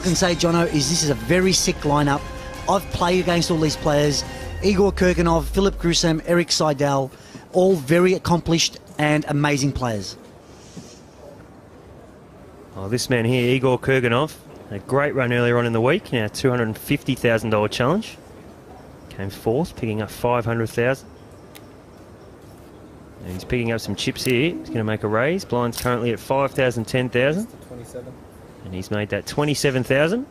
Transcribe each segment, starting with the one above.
I can say, Jono, is this is a very sick lineup. I've played against all these players. Igor Kurganov, Philip Grusem, Eric Seidel, all very accomplished and amazing players. Oh, this man here, Igor Kurganov, a great run earlier on in the week. Now $250,000 challenge. Came fourth, picking up $500,000. And he's picking up some chips here. He's going to make a raise. Blind's currently at $5,000, $10,000. 27. And he's made that $27,000.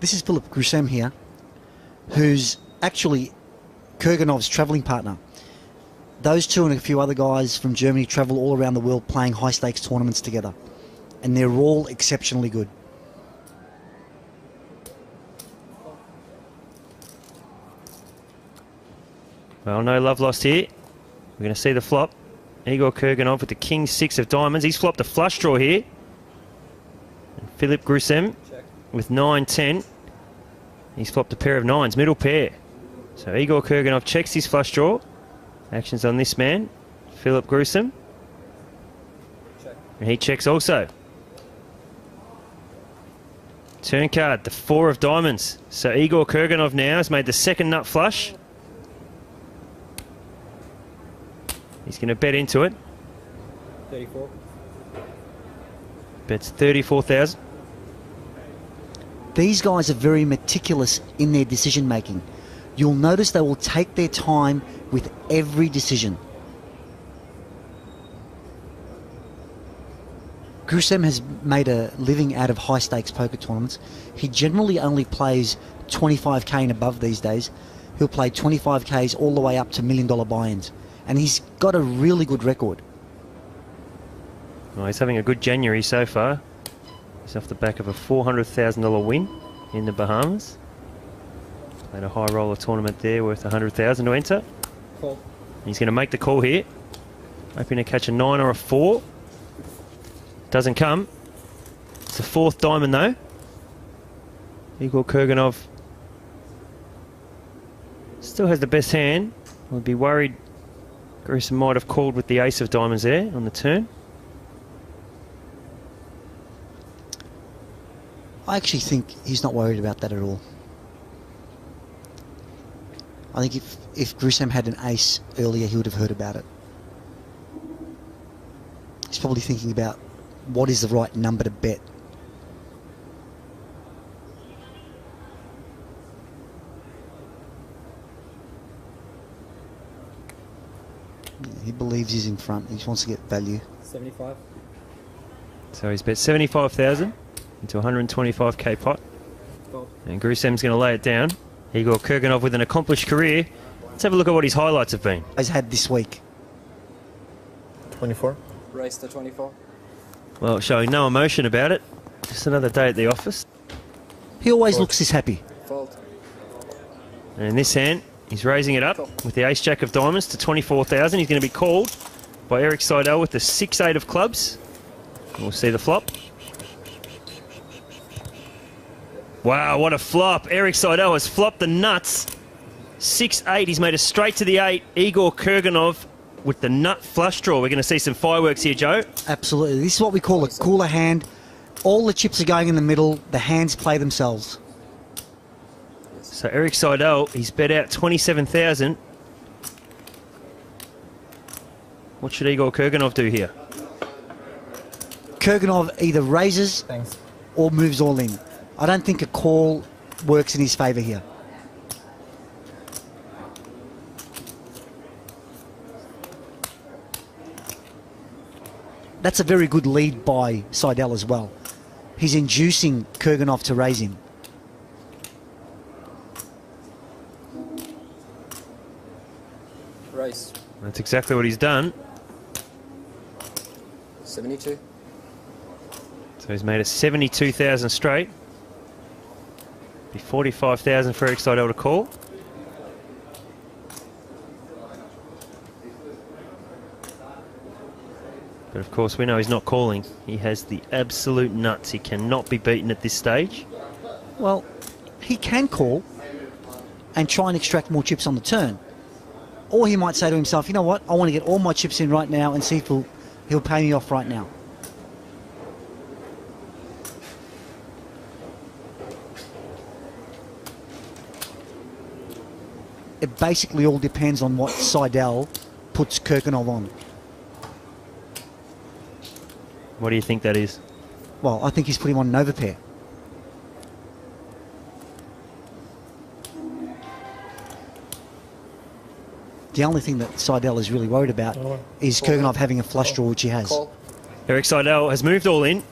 This is Philip Grusem here, who's actually Kurganov's travelling partner. Those two and a few other guys from Germany travel all around the world playing high-stakes tournaments together. And they're all exceptionally good. Well, no love lost here. We're going to see the flop. Igor Kurganov with the king six of diamonds. He's flopped a flush draw here. And Philip Grusem with 9-10. He's flopped a pair of nines, middle pair. So Igor Kurganov checks his flush draw. Actions on this man, Philip Grusem. And he checks also. Turn card, the four of diamonds. So Igor Kurganov now has made the second nut flush. He's going to bet into it. 34. Bets 34,000. These guys are very meticulous in their decision making. You'll notice they will take their time with every decision. Grusem has made a living out of high-stakes poker tournaments. He generally only plays 25k and above these days. He'll play 25ks all the way up to $1 million buy-ins. And he's got a really good record. Well, he's having a good January so far. He's off the back of a $400,000 win in the Bahamas. Played a high roller tournament there worth $100,000 to enter. Call. He's going to make the call here. Hoping to catch a 9 or a 4. Doesn't come. It's a fourth diamond though. Igor Kurganov still has the best hand. Would be worried Grusem might have called with the ace of diamonds there on the turn. I actually think he's not worried about that at all. I think if Grusem had an ace earlier, he would have heard about it. He's probably thinking about what is the right number to bet. He believes he's in front. He just wants to get value. 75. So he's bet 75,000 into 125k pot. Gold. And Grusem's going to lay it down. Igor Kurganov with an accomplished career. Let's have a look at what his highlights have been. He's had this week. 24. Race to 24. Well, showing no emotion about it. Just another day at the office. He always looks this happy. Fold. And in this hand, he's raising it up with the ace-jack of diamonds to 24,000. He's going to be called by Eric Seidel with the 6-8 of clubs. And we'll see the flop. Wow, what a flop. Eric Seidel has flopped the nuts. 6-8. He's made it straight to the 8. Igor Kurganov with the nut flush draw. We're going to see some fireworks here, Joe. Absolutely. This is what we call a cooler hand. All the chips are going in the middle. The hands play themselves. So Eric Seidel, he's bet out 27,000. What should Igor Kurganov do here? Kurganov either raises or moves all in. I don't think a call works in his favour here. That's a very good lead by Seidel as well. He's inducing Kurganov to raise him. Race. That's exactly what he's done. 72. So he's made it 72,000 straight. Be 45,000 for Eric Seidel to call. But of course we know he's not calling. He has the absolute nuts. He cannot be beaten at this stage. Well, he can call and try and extract more chips on the turn. Or he might say to himself, you know what, I want to get all my chips in right now and see if he'll He'll pay me off right now. It basically all depends on what Seidel puts Kirkinov on. What do you think that is? Well, I think he's put him on an overpair. The only thing that Seidel is really worried about is Kirkinov having a flush draw, which he has. Call. Eric Seidel has moved all in.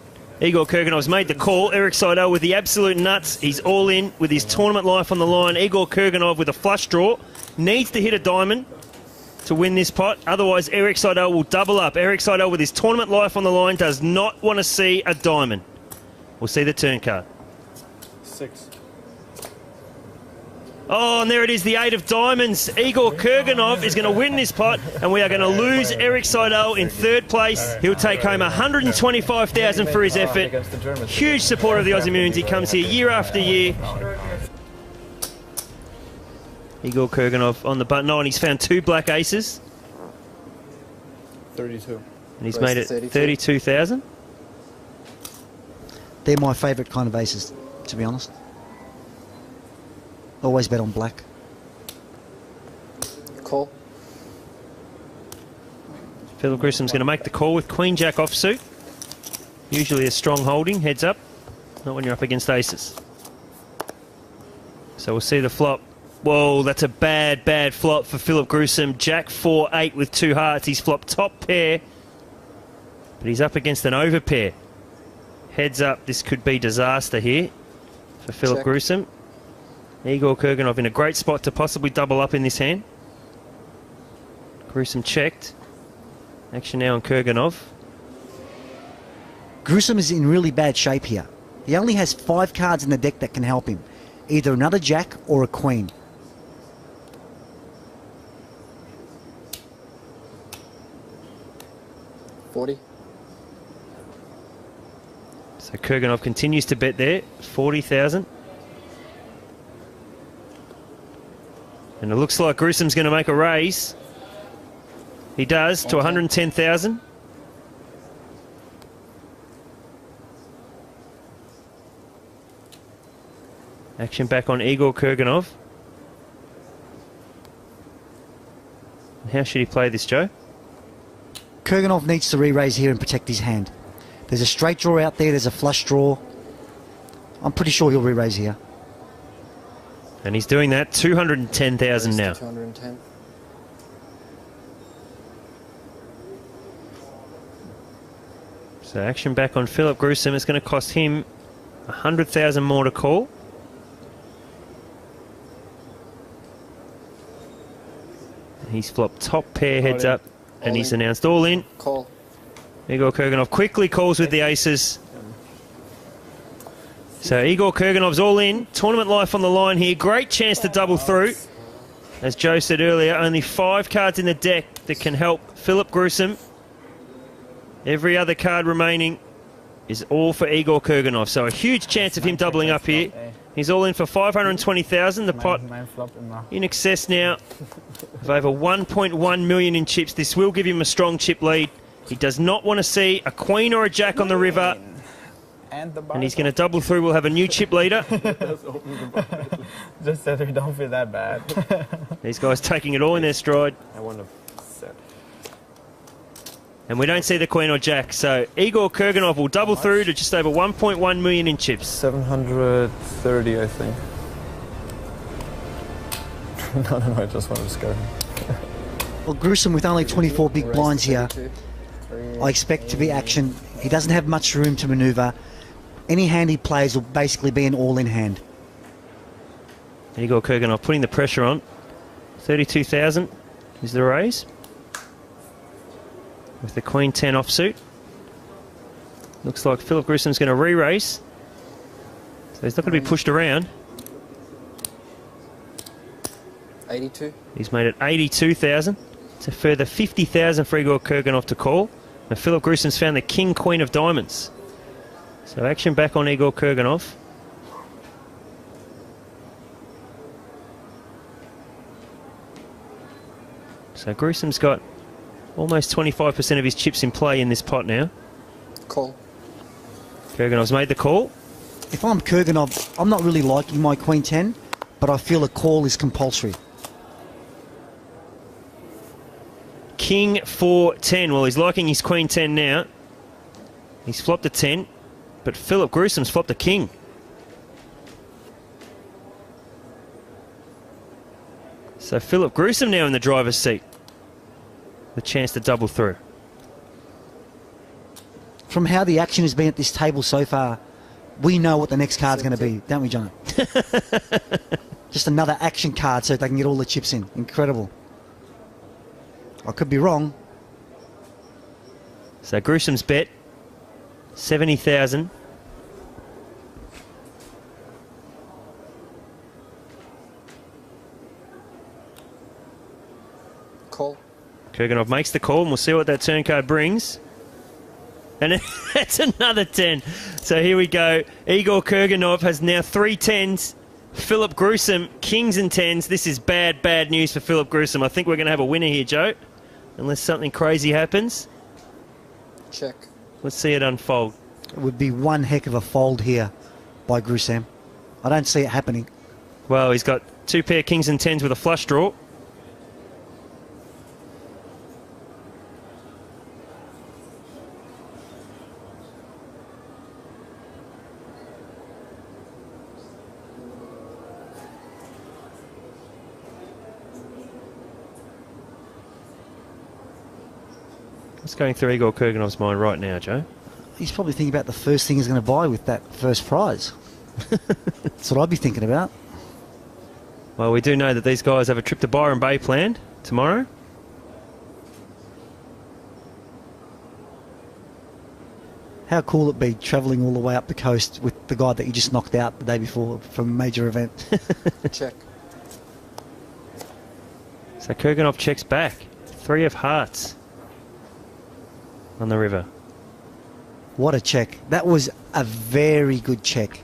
Igor Kurganov's made the call. Eric Seidel with the absolute nuts. He's all in with his tournament life on the line. Igor Kurganov with a flush draw. Needs to hit a diamond to win this pot. Otherwise, Eric Seidel will double up. Eric Seidel with his tournament life on the line does not want to see a diamond. We'll see the turn card. 6. Oh, and there it is, the 8 of diamonds. Igor Kurganov is going to win this pot, and we are going to lose Eric Seidel in third place. He'll take home $125,000 for his effort. Huge supporter of the Aussie Millions. He comes here year after year. Igor Kurganov on the button. Oh, and he's found 2 black aces. 32. And he's made it 32,000. They're my favourite kind of aces, to be honest. Always bet on black. Call. Philip Grissom's going to make the call with Queen Jack offsuit. Usually a strong holding, heads up. Not when you're up against aces. So we'll see the flop. Whoa, that's a bad, bad flop for Philip Grissom. Jack 4-8 with 2 hearts. He's flopped top pair, but he's up against an overpair. Heads up, this could be disaster here for Philip Grissom. Igor Kurganov in a great spot to possibly double up in this hand. Grissom checked. Action now on Kurganov. Grissom is in really bad shape here. He only has 5 cards in the deck that can help him. Either another jack or a queen. $40. So Kurganov continues to bet there. 40,000. And it looks like Grissom's going to make a raise. He does, to 110,000. Action back on Igor Kurganov. How should he play this, Joe? Kurganov needs to re-raise here and protect his hand. There's a straight draw out there, there's a flush draw. I'm pretty sure he'll re-raise here. And he's doing that, 210,000 now. 210. So action back on Philip Grissom. It's going to cost him 100,000 more to call. He's flopped top pair, heads up, and he's announced all in. Call. Igor Kurganov quickly calls with the aces. So Igor Kurganov's all in. Tournament life on the line here. Great chance to double through. As Joe said earlier, only 5 cards in the deck that can help Philip Grissom. Every other card remaining is all for Igor Kurganov. So a huge chance of him doubling up here. He's all in for 520,000. The pot in excess now of over 1.1 million in chips. This will give him a strong chip lead. He does not want to see a queen or a jack on the river. And he's going to double through. We'll have a new chip leader. Just said we don't feel that bad. These guys taking it all in their stride. I want to set. And we don't see the queen or jack. So Igor Kurganov will double through to just over 1.1 million in chips. 730, I think. No, I just want to scare him. Well, Grissom with only 24 big blinds here. I expect to be action. He doesn't have much room to manoeuvre. Any hand he plays will basically be an all-in hand. Igor Kurganov putting the pressure on. 32,000 is the raise. With the Queen 10 offsuit. Looks like Philip Grissom's going to re-race. So he's not going to be pushed around. 82. He's made it 82,000. It's a further 50,000 for Igor Kurganov to call. And Philip Grissom's found the King Queen of Diamonds. So action back on Igor Kurganov. So Grissom's got Almost 25% of his chips in play in this pot now. Call. Kurganov's made the call. If I'm Kurganov, I'm not really liking my Queen 10, but I feel a call is compulsory. King 4-10. Well, he's liking his Queen 10 now. He's flopped a 10, but Philip Gruesom's flopped a king. So Philip Gruesome now in the driver's seat. The chance to double through. From how the action has been at this table so far, we know what the next card's going to be, don't we, John? Just another action card so they can get all the chips in. Incredible. I could be wrong. So Gruesome's bet, 70,000. Call. Kurganov makes the call, and we'll see what that turn card brings. And that's another 10. So here we go. Igor Kurganov has now 3 10s. Philip Gruesome, kings and 10s. This is bad, bad news for Philip Gruesome. I think we're going to have a winner here, Joe. Unless something crazy happens. Check. Let's see it unfold. It would be one heck of a fold here by Gruesome. I don't see it happening. Well, he's got 2 pair kings and 10s with a flush draw. What's going through Igor Kurganov's mind right now, Joe? He's probably thinking about the first thing he's going to buy with that first prize. That's what I'd be thinking about. Well, we do know that these guys have a trip to Byron Bay planned tomorrow. How cool it'd be travelling all the way up the coast with the guy that you just knocked out the day before from a major event. Check. So Kurganov checks back. 3 of hearts on the river. What a check. That was a very good check.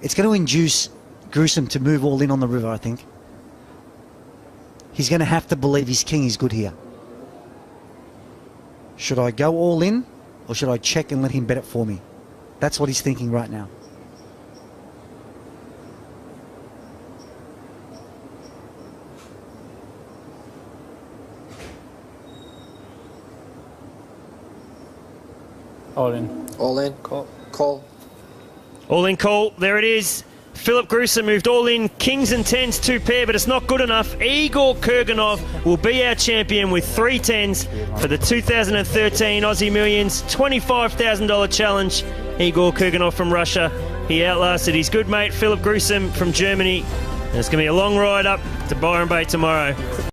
It's going to induce Gruesome to move all in on the river, I think. He's going to have to believe his king is good here. Should I go all in, or should I check and let him bet it for me? That's what he's thinking right now. All in. All in. Call. Call. All in call. There it is. Philip Gruesome moved all in. Kings and 10s, 2 pair, but it's not good enough. Igor Kurganov will be our champion with 3 10s for the 2013 Aussie Millions $25,000 challenge. Igor Kurganov from Russia. He outlasted his good mate Philip Gruesome from Germany. And it's going to be a long ride up to Byron Bay tomorrow.